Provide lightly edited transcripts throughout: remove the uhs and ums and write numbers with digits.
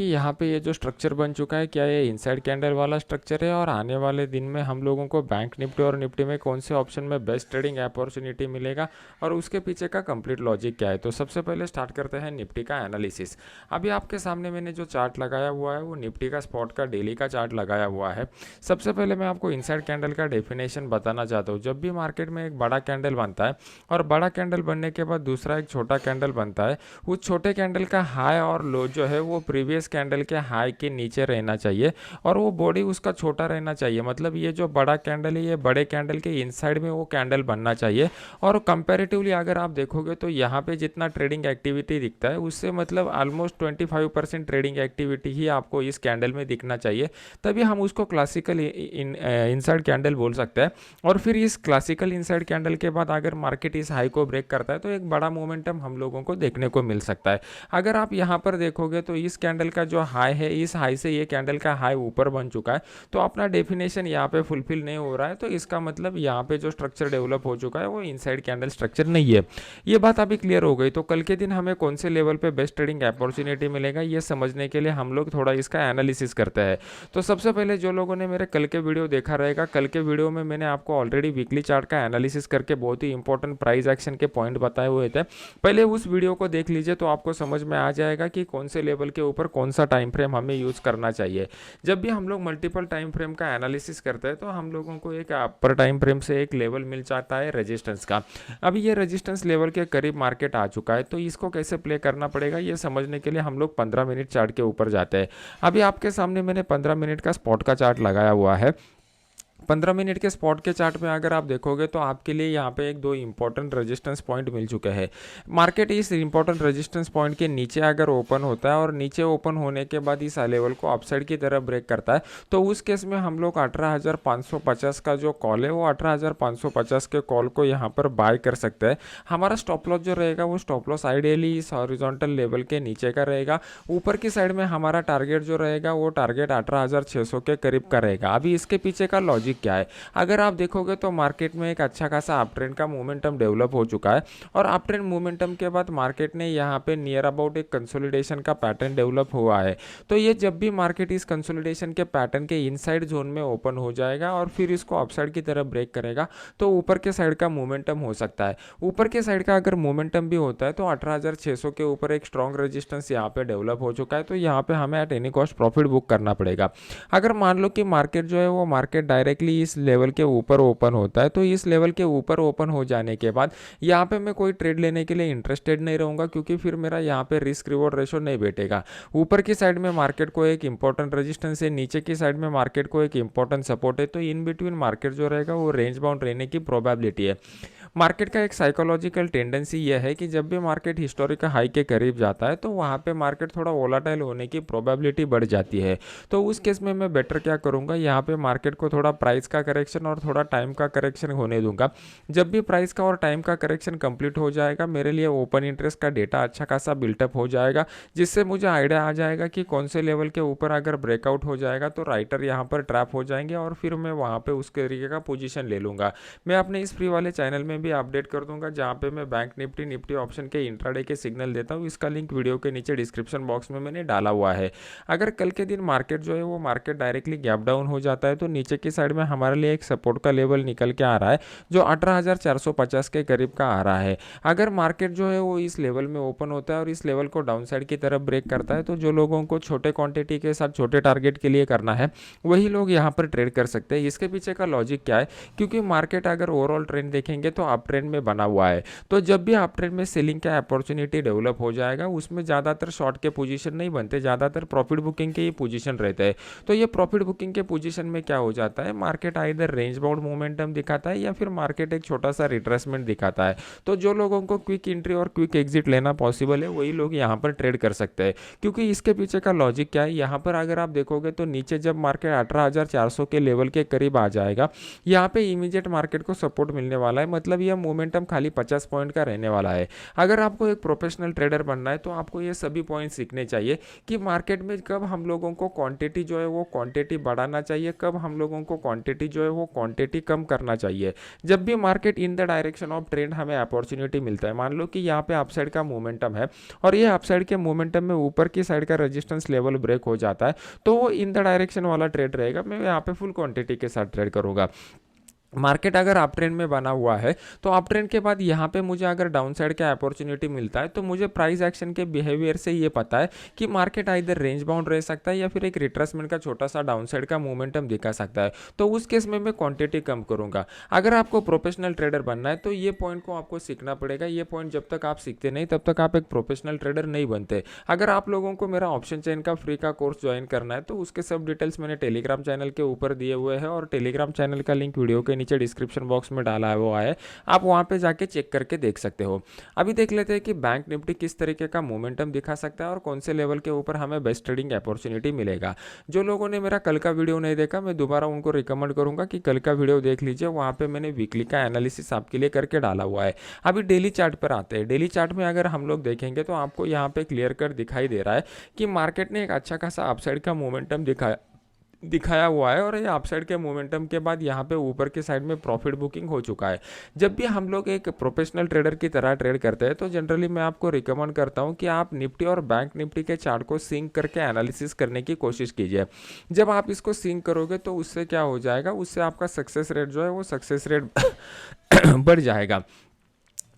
कि यहाँ पे ये जो स्ट्रक्चर बन चुका है, क्या ये इनसाइड कैंडल वाला स्ट्रक्चर है और आने वाले दिन में हम लोगों को बैंक निफ्टी और निफ्टी में कौन से ऑप्शन में बेस्ट ट्रेडिंग अपॉर्चुनिटी मिलेगा और उसके पीछे का कंप्लीट लॉजिक क्या है। तो सबसे पहले स्टार्ट करते हैं निफ्टी का एनालिसिस। अभी आपके सामने मैंने जो चार्ट लगाया हुआ है वो निफ्टी का स्पॉट का डेली का चार्ट लगाया हुआ है। सबसे पहले मैं आपको इनसाइड कैंडल का डेफिनेशन बताना चाहता हूँ। जब भी मार्केट में एक बड़ा कैंडल बनता है और बड़ा कैंडल बनने के बाद दूसरा एक छोटा कैंडल बनता है, उस छोटे कैंडल का हाई और लो जो है वो प्रीवियस कैंडल के हाई के नीचे रहना चाहिए और वो बॉडी उसका छोटा रहना चाहिए। मतलब ये जो बड़ा कैंडल है ये बड़े कैंडल के इनसाइड में वो कैंडल बनना चाहिए। और कंपैरेटिवली अगर आप देखोगे तो यहाँ पे जितना ट्रेडिंग एक्टिविटी दिखता है उससे मतलब ऑलमोस्ट 25% ट्रेडिंग एक्टिविटी ही आपको इस कैंडल में दिखना चाहिए, तभी हम उसको क्लासिकल इनसाइड कैंडल बोल सकते हैं। और फिर इस क्लासिकल इनसाइड कैंडल के बाद अगर मार्केट इस हाई को ब्रेक करता है तो एक बड़ा मोमेंटम हम लोगों को देखने को मिल सकता है। अगर आप यहाँ पर देखोगे तो इस कैंडल का जो हाई है, इस हाई से ये कैंडल का हाई ऊपर बन चुका है, तो अपना डेफिनेशन यहाँ पे फुलफिल नहीं हो रहा है। तो इसका मतलब यहाँ पे जो स्ट्रक्चर डेवलप हो चुका है वो इनसाइड कैंडल स्ट्रक्चर नहीं है। ये बात अभी क्लियर हो गई। तो कल के दिन हमें कौन से लेवल पे बेस्ट ट्रेडिंग अपॉर्चुनिटी मिलेगा ये समझने के लिए हम लोग थोड़ा इसका एनालिसिस करते हैं। तो सबसे पहले जो लोगों ने मेरे कल के वीडियो देखा रहेगा, कल के वीडियो में मैंने आपको ऑलरेडी वीकली चार्ट का एनालिसिस करके बहुत ही इंपॉर्टेंट प्राइस एक्शन के पॉइंट बताए हुए थे। पहले उस वीडियो को देख लीजिए तो आपको समझ में आ जाएगा कि कौन से लेवल के ऊपर कौन सा टाइम फ्रेम हमें यूज़ करना चाहिए। जब भी हम लोग मल्टीपल टाइम फ्रेम का एनालिसिस करते हैं तो हम लोगों को एक अपर टाइम फ्रेम से एक लेवल मिल जाता है रेजिस्टेंस का। अभी ये रेजिस्टेंस लेवल के करीब मार्केट आ चुका है, तो इसको कैसे प्ले करना पड़ेगा ये समझने के लिए हम लोग 15 मिनट चार्ट के ऊपर जाते हैं। अभी आपके सामने मैंने 15 मिनट का स्पॉट का चार्ट लगाया हुआ है। 15 मिनट के स्पॉट के चार्ट में अगर आप देखोगे तो आपके लिए यहाँ पे एक दो इंपॉर्टेंट रेजिस्टेंस पॉइंट मिल चुके हैं। मार्केट इस इंपॉर्टेंट रेजिस्टेंस पॉइंट के नीचे अगर ओपन होता है और नीचे ओपन होने के बाद इस लेवल को अपसाइड की तरफ ब्रेक करता है, तो उस केस में हम लोग 18,550 का जो कॉल है वो 18,550 के कॉल को यहाँ पर बाय कर सकते हैं। हमारा स्टॉप लॉस जो रहेगा वो स्टॉप लॉस आइडियली इस हॉरिजॉन्टल लेवल के नीचे का रहेगा। ऊपर की साइड में हमारा टारगेट जो रहेगा वो टारगेट 18,600 के करीब का रहेगा। अभी इसके पीछे का लॉजिक क्या है, अगर आप देखोगे तो मार्केट में एक अच्छा खासा अप ट्रेंड का मोमेंटम डेवलप हो चुका है और अप ट्रेंड मोमेंटम के बाद मार्केट ने यहाँ पे नियर अबाउट एक कंसोलिडेशन का पैटर्न डेवलप हुआ है। तो ये जब भी मार्केट इस कंसोलिडेशन के पैटर्न के इनसाइड जोन में ओपन हो जाएगा और फिर इसको अपसाइड की तरफ ब्रेक करेगा तो ऊपर के साइड का मोमेंटम हो सकता है। ऊपर के साइड का अगर मोमेंटम भी होता है तो 18,600 के ऊपर एक स्ट्रॉन्ग रेजिस्टेंस यहाँ पे डेवलप हो चुका है, तो यहाँ पे हमें at any cost profit book करना पड़ेगा। अगर मान लो कि मार्केट जो है वो मार्केट डायरेक्टली इस लेवल के ऊपर ओपन होता है, तो इस लेवल के ऊपर ओपन हो जाने के बाद यहाँ पे मैं कोई ट्रेड लेने के लिए इंटरेस्टेड नहीं रहूँगा, क्योंकि फिर मेरा यहाँ पे रिस्क रिवॉर्ड रेशो नहीं बैठेगा। ऊपर की साइड में मार्केट को एक इंपॉर्टेंट रेजिस्टेंस है, नीचे की साइड में मार्केट को एक इंपॉर्टेंट सपोर्ट है, तो इन बिटवीन मार्केट जो रहेगा वो रेंज बाउंड रहने की प्रोबेबिलिटी है। मार्केट का एक साइकोलॉजिकल टेंडेंसी यह है कि जब भी मार्केट हिस्टोरिकल हाई के करीब जाता है तो वहाँ पे मार्केट थोड़ा वोलाटाइल होने की प्रोबेबिलिटी बढ़ जाती है। तो उस केस में मैं बेटर क्या करूँगा, यहाँ पे मार्केट को थोड़ा प्राइस का करेक्शन और थोड़ा टाइम का करेक्शन होने दूंगा। जब भी प्राइस का और टाइम का करेक्शन कंप्लीट हो जाएगा, मेरे लिए ओपन इंटरेस्ट का डेटा अच्छा खासा बिल्टअप हो जाएगा, जिससे मुझे आइडिया आ जाएगा कि कौन से लेवल के ऊपर अगर ब्रेकआउट हो जाएगा तो राइटर यहाँ पर ट्रैप हो जाएंगे और फिर मैं वहाँ पे उस तरीके का पोजीशन ले लूँगा। मैं अपने इस फ्री वाले चैनल में भी अपडेट कर दूंगा जहाँ पे मैं बैंक निफ्टी ऑप्शन के इंट्राडे के सिग्नल देता हूँ। इसका लिंक वीडियो के नीचे डिस्क्रिप्शन बॉक्स में मैंने डाला हुआ है। अगर कल के दिन मार्केट जो है वो मार्केट डायरेक्टली गैप डाउन हो जाता है तो नीचे की साइड में हमारे लिए एक सपोर्ट का लेवल निकल के आ रहा है जो 18,450 के करीब का आ रहा है। अगर मार्केट जो है वो इस लेवल में ओपन होता है और इस लेवल को डाउन साइड की तरफ ब्रेक करता है, तो जो लोगों को छोटे क्वांटिटी के साथ छोटे टारगेट के लिए करना है वही लोग यहाँ पर ट्रेड कर सकते हैं। इसके पीछे का लॉजिक क्या है, क्योंकि मार्केट अगर ओवरऑल ट्रेंड देखेंगे तो अप ट्रेंड में बना हुआ है, तो जब भी अप ट्रेंड में सेलिंग का अपॉर्चुनिटी डेवलप हो जाएगा उसमें ज़्यादातर शॉर्ट के पोजीशन नहीं बनते, ज़्यादातर प्रॉफिट बुकिंग के ही पोजीशन रहते हैं। तो ये प्रॉफिट बुकिंग के पोजीशन में क्या हो जाता है, market either range bound momentum दिखाता है या फिर मार्केट एक छोटा सा रिट्रेसमेंट दिखाता है। तो जो लोगों को क्विक एंट्री और क्विक एग्जिट लेना पॉसिबल है वही लोग यहाँ पर ट्रेड कर सकते हैं। क्योंकि इसके पीछे का लॉजिक क्या है, यहाँ पर अगर आप देखोगे तो नीचे जब मार्केट 18,400 के लेवल के करीब आ जाएगा, यहाँ पे इमीडिएट मार्केट को सपोर्ट मिलने वाला है। मतलब मतलब यह मोमेंटम खाली 50 पॉइंट का रहने वाला है। अगर आपको एक प्रोफेशनल ट्रेडर बनना है तो आपको ये सभी पॉइंट सीखने चाहिए कि मार्केट में कब हम लोगों को क्वांटिटी जो है वो क्वांटिटी बढ़ाना चाहिए, कब हम लोगों को क्वांटिटी जो है वो क्वांटिटी कम करना चाहिए। जब भी market in the direction of trend हमें अपॉर्चुनिटी मिलता है, मान लो कि यहाँ पे अपसाइड का मोमेंटम है और ये अपसाइड के मोमेंटम में ऊपर की साइड का रेजिस्टेंस लेवल ब्रेक हो जाता है, तो वो इन द डायरेक्शन वाला ट्रेड रहेगा, मैं यहाँ पे फुल क्वांटिटी के साथ ट्रेड करूंगा। मार्केट अगर अप ट्रेंड में बना हुआ है तो अप ट्रेंड के बाद यहाँ पे मुझे अगर डाउन साइड का अपॉर्चुनिटी मिलता है तो मुझे प्राइस एक्शन के बिहेवियर से ये पता है कि मार्केट इधर रेंज बाउंड रह सकता है या फिर एक रिट्रेसमेंट का छोटा सा डाउन साइड का मोमेंटम दिखा सकता है, तो उस केस में मैं क्वांटिटी कम करूंगा। अगर आपको प्रोफेशनल ट्रेडर बनना है तो ये पॉइंट को आपको सीखना पड़ेगा। ये पॉइंट जब तक आप सीखते नहीं तब तक आप एक प्रोफेशनल ट्रेडर नहीं बनते। अगर आप लोगों को मेरा ऑप्शन चेन का फ्री का कोर्स ज्वाइन करना है तो उसके सब डिटेल्स मैंने टेलीग्राम चैनल के ऊपर दिए हुए हैं और टेलीग्राम चैनल का लिंक वीडियो के नीचे डिस्क्रिप्शन बॉक्स में डाला हुआ है, आप वहां पे जाके चेक करके देख सकते हो। अभी देख लेते हैं कि बैंक निफ्टी किस तरीके का मोमेंटम दिखा सकता है और कौन से लेवल के ऊपर हमें बेस्ट ट्रेडिंग अपॉर्चुनिटी मिलेगा। जो लोगों ने मेरा कल का वीडियो नहीं देखा, मैं दोबारा उनको रिकमेंड करूंगा कि कल का वीडियो देख लीजिए, वहां पे मैंने वीकली का एनालिसिस आपके लिए करके डाला हुआ है। अभी डेली चार्ट पर आते हैं। डेली चार्ट में अगर हम लोग देखेंगे तो आपको यहाँ पे क्लियर कट दिखाई दे रहा है कि मार्केट ने एक अच्छा खासा अपसाइड का मोमेंटम दिखाया हुआ है और ये अपसाइड के मोमेंटम के बाद यहाँ पे ऊपर की साइड में प्रॉफिट बुकिंग हो चुका है। जब भी हम लोग एक प्रोफेशनल ट्रेडर की तरह ट्रेड करते हैं तो जनरली मैं आपको रिकमेंड करता हूँ कि आप निफ्टी और बैंक निफ्टी के चार्ट को सिंक करके एनालिसिस करने की कोशिश कीजिए। जब आप इसको सिंक करोगे तो उससे क्या हो जाएगा, उससे आपका सक्सेस रेट जो है वो सक्सेस रेट बढ़ जाएगा।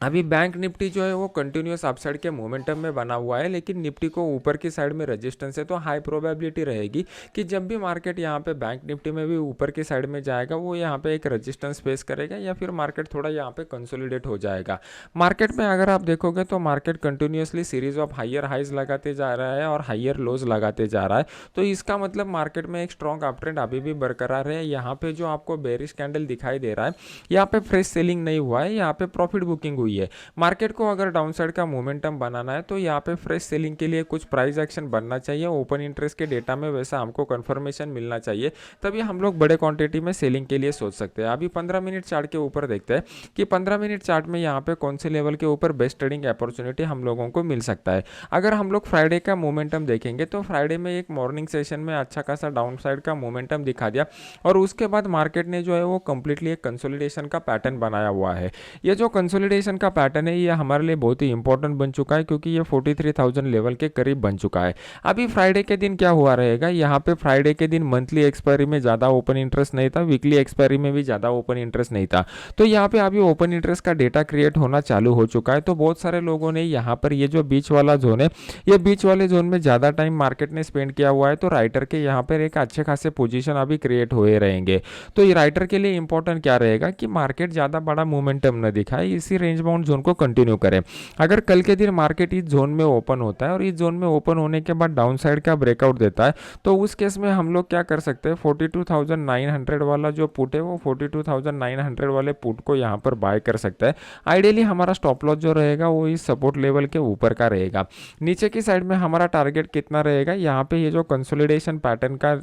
अभी बैंक निफ्टी जो है वो कंटिन्यूस अपसाइड के मोमेंटम में बना हुआ है, लेकिन निफ्टी को ऊपर की साइड में रेजिस्टेंस है, तो हाई प्रोबेबिलिटी रहेगी कि जब भी मार्केट यहाँ पे बैंक निफ्टी में भी ऊपर की साइड में जाएगा वो यहाँ पे एक रेजिस्टेंस फेस करेगा या फिर मार्केट थोड़ा यहाँ पे कंसोलिडेट हो जाएगा। मार्केट में अगर आप देखोगे तो market continuously series of higher highs लगाते जा रहा है और हाइयर लोज लगाते जा रहा है, तो इसका मतलब मार्केट में एक स्ट्रॉन्ग अप ट्रेंड अभी भी बरकरार है। यहाँ पे जो आपको बेरिश कैंडल दिखाई दे रहा है, यहाँ पे फ्रेश सेलिंग नहीं हुआ है, यहाँ पे प्रॉफिट बुकिंग हुई है। मार्केट को अगर डाउन साइड का मोमेंटम बनाना है तो यहाँ पे फ्रेश सेलिंग के लिए कुछ प्राइस एक्शन बनना चाहिए। ओपन इंटरेस्ट के डेटा में वैसा हमको कंफर्मेशन मिलना चाहिए, तभी हम लोग बड़े क्वांटिटी में सेलिंग के लिए सोच सकते हैं। अभी 15 मिनट चार्ट के ऊपर देखते हैं कि 15 मिनट चार्ट में यहाँ पे कौन से लेवल के ऊपर बेस्ट ट्रेडिंग अपॉर्चुनिटी हम लोगों को मिल सकता है। अगर हम लोग फ्राइडे का मोमेंटम देखेंगे तो फ्राइडे में एक मॉर्निंग सेशन में अच्छा खासा डाउन साइड का मोमेंटम दिखा दिया और उसके बाद मार्केट ने जो है वो कंप्लीटली एक कंसोलिडेशन का पैटर्न बनाया हुआ है। ये जो कंसोलिडेशन का पैटर्न है ये हमारे लिए बहुत ही इंपॉर्टेंट बन चुका है क्योंकि ये 43,000 लेवल के करीब बन चुका है। अभी फ्राइडे के दिन क्या हुआ रहेगा, यहाँ पे फ्राइडे के दिन मंथली एक्सपायरी में ज़्यादा ओपन इंटरेस्ट नहीं था, वीकली एक्सपायरी में भी ज़्यादा ओपन इंटरेस्ट नहीं था, तो यहाँ पे अभी ओपन इंटरेस्ट का डेटा क्रिएट होना चालू हो चुका है। तो बहुत सारे लोगों ने यहाँ पर ये जो बीच वाला जोन है, ये बीच वाले जोन में ज़्यादा टाइम मार्केट ने स्पेंड किया हुआ है, तो राइटर के यहाँ पर एक अच्छे खासे पोजिशन अभी क्रिएट हुए रहेंगे। तो ये राइटर के लिए इंपॉर्टेंट क्या रहेगा कि मार्केट ज़्यादा बड़ा मोमेंटम न दिखाए, इसी रेंज बाउंड जोन को कंटिन्यू करें। अगर कल के दिन मार्केट इस जोन में ओपन होता है और इस जोन में ओपन होने के बाद डाउन साइड का ब्रेकआउट देता है तो उस केस में हम लोग क्या कर सकते हैं, 42,900 वाला जो पुट है वो 42,900 वाले पुट को यहाँ पर बाय कर सकता है। आइडियली हमारा स्टॉप लॉस जो रहेगा वो इस सपोर्ट लेवल के ऊपर का रहेगा। नीचे की साइड में हमारा टारगेट कितना रहेगा, यहाँ पे ये जो कंसोलिडेशन पैटर्न का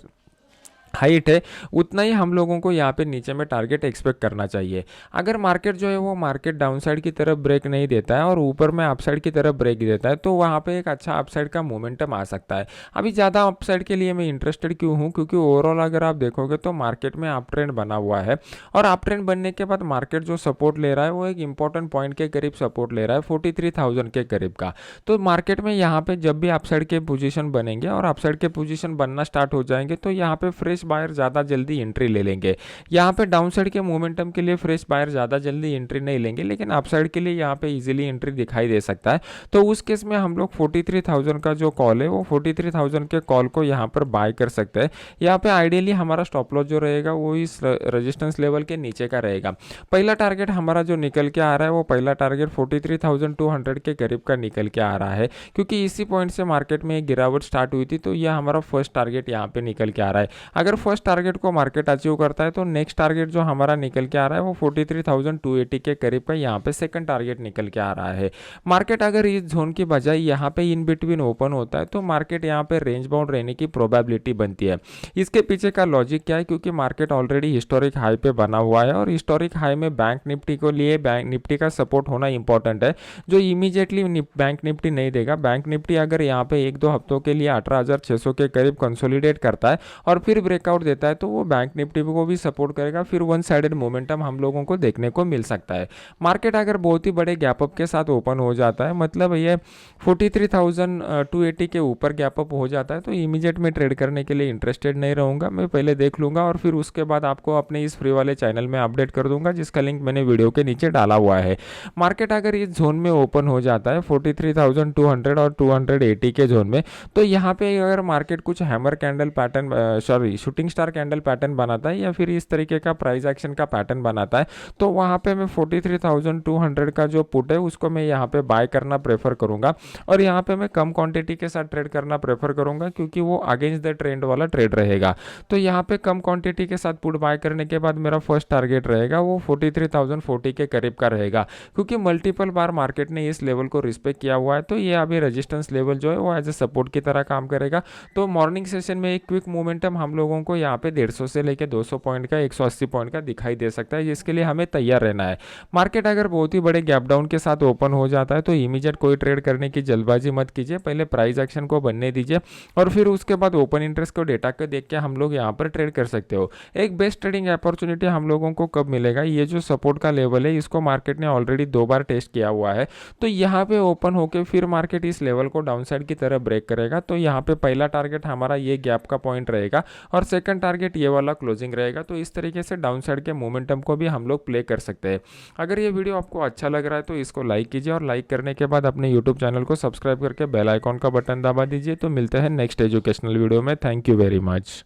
हाइट है उतना ही हम लोगों को यहाँ पे नीचे में टारगेट एक्सपेक्ट करना चाहिए। अगर मार्केट जो है वो मार्केट डाउनसाइड की तरफ ब्रेक नहीं देता है और ऊपर में अपसाइड की तरफ ब्रेक देता है तो वहाँ पे एक अच्छा अपसाइड का मोमेंटम आ सकता है। अभी ज़्यादा अपसाइड के लिए मैं इंटरेस्टेड क्यों हूँ, क्योंकि ओवरऑल अगर आप देखोगे तो मार्केट में अप ट्रेंड बना हुआ है और अप ट्रेंड बनने के बाद मार्केट जो सपोर्ट ले रहा है वो एक इंपॉर्टेंट पॉइंट के करीब सपोर्ट ले रहा है 43,000 के करीब का। तो मार्केट में यहाँ पे जब भी अपसाइड के पोजीशन बनेंगे और अपसाइड के पोजीशन बनना स्टार्ट हो जाएंगे तो यहाँ पे फ्रेश बायर ज़्यादा जल्दी एंट्री ले लेंगे। यहाँ पे डाउन साइड के मोमेंटम के लिए फ्रेश बायर ज़्यादा जल्दी एंट्री नहीं लेंगे, लेकिन अप साइड के लिए यहाँ पे इजीली एंट्री दिखाई दे सकता है। तो उस केस में हम लोग 43,000 का जो कॉल है वो 43,000 के कॉल को यहाँ पर बाय कर सकते हैं। यहाँ पे आइडियली हमारा स्टॉप लॉस जो रहेगा वो इस रेजिस्टेंस लेवल के नीचे का रहेगा। पहला टारगेट हमारा जो निकल के आ रहा है वो पहला टारगेट 43,200 के करीब का निकल के आ रहा है, क्योंकि इसी पॉइंट से मार्केट में एक गिरावट स्टार्ट हुई थी, तो यह हमारा फर्स्ट टारगेट यहाँ पे निकल के आ रहा है। अगर अगर फर्स्ट टारगेट को मार्केट अचीव करता है तो नेक्स्ट टारगेट जो हमारा निकल के आ रहा है वो 43,280 के करीब का यहाँ पे सेकंड टारगेट निकल के आ रहा है। मार्केट अगर इस जोन की बजाय यहाँ पे इन बिटवीन ओपन होता है तो मार्केट यहाँ पे रेंज बाउंड रहने की प्रोबेबिलिटी बनती है। इसके पीछे का लॉजिक क्या है, क्योंकि मार्केट ऑलरेडी हिस्टोरिक हाई पे बना हुआ है और हिस्टोरिक हाई में बैंक निफ्टी को लिए बैंक निफ्टी का सपोर्ट होना इंपॉर्टेंट है, जो इमीडिएटली बैंक निफ्टी नहीं देगा। बैंक निफ्टी अगर यहाँ पे एक दो हफ्तों के लिए 18,600 के करीब कंसोलिडेट करता है और फिर ब्रेकआउट देता है तो वो बैंक निफ्टी को भी सपोर्ट करेगा, फिर वन साइडेड मोमेंटम हम लोगों को देखने को मिल सकता है। मार्केट अगर बहुत ही बड़े गैप अप के साथ ओपन हो जाता है, मतलब ये 43,280 के ऊपर गैप अप हो जाता है, तो इमीडिएट में ट्रेड करने के लिए इंटरेस्टेड नहीं रहूँगा। मैं पहले देख लूँगा और फिर उसके बाद आपको अपने इस फ्री वाले चैनल में अपडेट कर दूंगा, जिसका लिंक मैंने वीडियो के नीचे डाला हुआ है। मार्केट अगर इस जोन में ओपन हो जाता है 43,200 और 280 के जोन में, तो यहाँ पे अगर मार्केट कुछ hammer candle pattern shooting star candle pattern बनाता है या फिर इस तरीके का प्राइस एक्शन का पैटर्न बनाता है, तो वहाँ पे मैं 43,200 का जो पुट है उसको मैं यहाँ पे बाय करना प्रेफर करूँगा और यहाँ पे मैं कम क्वांटिटी के साथ ट्रेड करना प्रेफर करूँगा, क्योंकि वो अगेंस्ट द ट्रेंड वाला ट्रेड रहेगा। तो यहाँ पे कम क्वांटिटी के साथ पुट बाय करने के बाद मेरा फर्स्ट टारगेट रहेगा वो 43,040 के करीब का रहेगा, क्योंकि मल्टीपल बार मार्केट ने इस लेवल को रिस्पेक्ट किया हुआ है। तो ये अभी रेजिस्टेंस लेवल जो है वो एज ए सपोर्ट की तरह काम करेगा। तो मॉर्निंग सेशन में एक क्विक मोमेंटम हम लोगों को यहाँ पे 150 से लेकर 200 पॉइंट का 180 पॉइंट का दिखाई दे सकता है, जिसके लिए हमें तैयार रहना है। मार्केट अगर बहुत ही बड़े गैप डाउन के साथ ओपन हो जाता है तो इमीडिएट कोई ट्रेड करने की जल्दबाजी मत कीजिए, पहले प्राइस एक्शन को बनने दीजिए और फिर उसके बाद ओपन इंटरेस्ट को डेटा को देख के हम लोग यहाँ पर ट्रेड कर सकते हो। एक बेस्ट ट्रेडिंग अपॉर्चुनिटी हम लोगों को कब मिलेगा, ये जो सपोर्ट का लेवल है इसको मार्केट ने ऑलरेडी 2 बार टेस्ट किया हुआ है, तो यहाँ पे ओपन होके फिर मार्केट इस लेवल को डाउनसाइड की तरह ब्रेक करेगा। तो यहाँ पे पहला टारगेट हमारा ये गैप का पॉइंट रहेगा और सेकंड टारगेट ये वाला क्लोजिंग रहेगा। तो इस तरीके से डाउनसाइड के मोमेंटम को भी हम लोग प्ले कर सकते हैं। अगर ये वीडियो आपको अच्छा लग रहा है तो इसको लाइक कीजिए और लाइक करने के बाद अपने यूट्यूब चैनल को सब्सक्राइब करके बेल आइकॉन का बटन दबा दीजिए। तो मिलते हैं नेक्स्ट एजुकेशनल वीडियो में। Thank you very much.